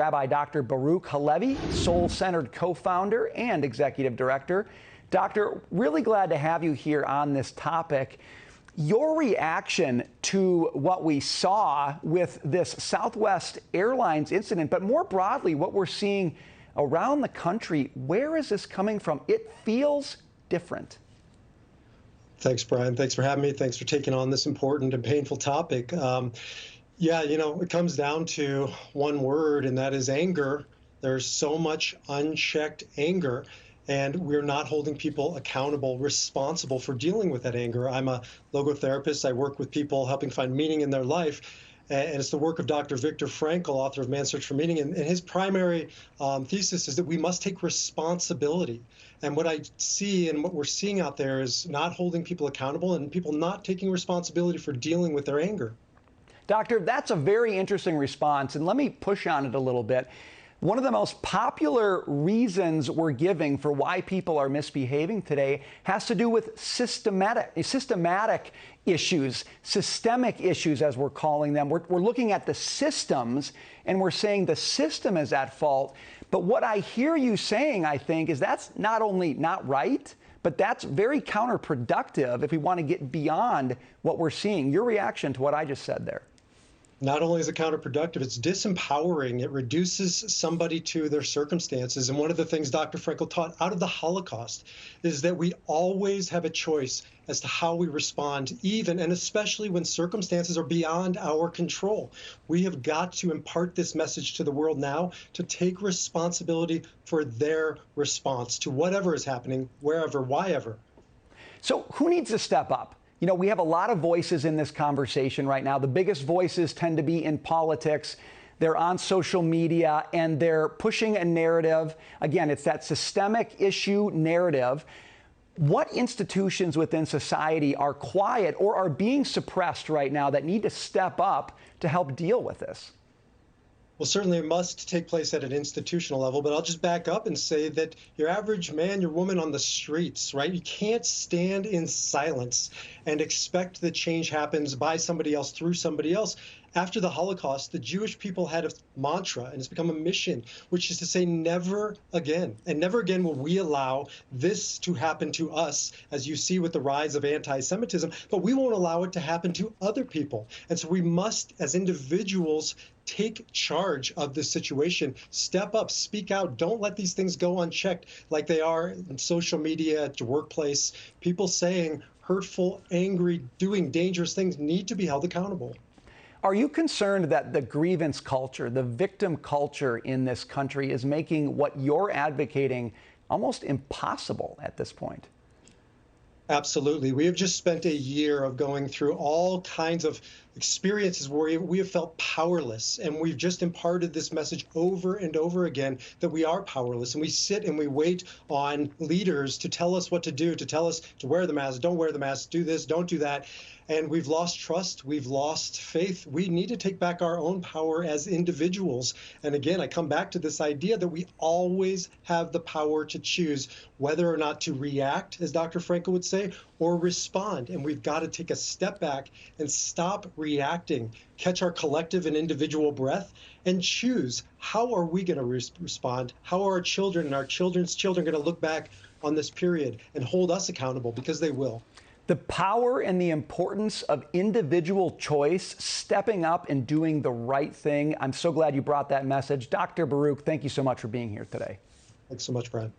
Rabbi Dr. Baruch HaLevi, soul-centered co-founder and executive director. Doctor, really glad to have you here on this topic. Your reaction to what we saw with this Southwest Airlines incident, but more broadly, what we're seeing around the country, where is this coming from? It feels different. Thanks, Brian. Thanks for having me. Thanks for taking on this important and painful topic. Yeah, it comes down to one word, and that is anger. There's so much unchecked anger, and we're not holding people accountable, responsible for dealing with that anger. I'm a logotherapist. I work with people helping find meaning in their life. And it's the work of Dr. Viktor Frankl, author of Man's Search for Meaning. And his primary thesis is that we must take responsibility. And what I see and what we're seeing out there is not holding people accountable and people not taking responsibility for dealing with their anger. Doctor, that's a very interesting response, and let me push on it a little bit. One of the most popular reasons we're giving for why people are misbehaving today has to do with systematic issues, systemic issues, as we're calling them. We're looking at the systems, and we're saying the system is at fault. But what I hear you saying, I think, is that's not only not right, but that's very counterproductive if we want to get beyond what we're seeing. Your reaction to what I just said there. Not only is it counterproductive, it's disempowering. It reduces somebody to their circumstances. And one of the things Dr. Frankl taught out of the Holocaust is that we always have a choice as to how we respond, even and especially when circumstances are beyond our control. We have got to impart this message to the world now to take responsibility for their response to whatever is happening, wherever, whyever. So who needs to step up? You know, we have a lot of voices in this conversation right now. The biggest voices tend to be in politics. They're on social media, and they're pushing a narrative. Again, it's that systemic issue narrative. What institutions within society are quiet or are being suppressed right now that need to step up to help deal with this? Well, certainly it must take place at an institutional level, but I'll just back up and say that your average man, your woman on the streets, right? You can't stand in silence and expect that change happens by somebody else, through somebody else. After the Holocaust, the Jewish people had a mantra, and it's become a mission, which is to say never again. And never again will we allow this to happen to us, as you see with the rise of anti-Semitism, but we won't allow it to happen to other people. And so we must, as individuals, take charge of this situation, step up, speak out. Don't let these things go unchecked like they are in social media, at your workplace. People saying hurtful, angry, doing dangerous things need to be held accountable. Are you concerned that the grievance culture, the victim culture in this country is making what you're advocating almost impossible at this point? Absolutely. We have just spent a year of going through all kinds of experiences where we have felt powerless, and we've just imparted this message over and over again that we are powerless, and we sit and we wait on leaders to tell us what to do, to tell us to wear the mask, don't wear the mask, do this, don't do that. And we've lost trust, we've lost faith. We need to take back our own power as individuals. And again, I come back to this idea that we always have the power to choose whether or not to react, as Dr. Frankl would say, or respond. And we've got to take a step back and stop reacting, catch our collective and individual breath, and choose how are we going to respond? How are our children and our children's children going to look back on this period and hold us accountable, because they will. The power and the importance of individual choice, stepping up and doing the right thing. I'm so glad you brought that message. Dr. Baruch, thank you so much for being here today. Thanks so much, Brian.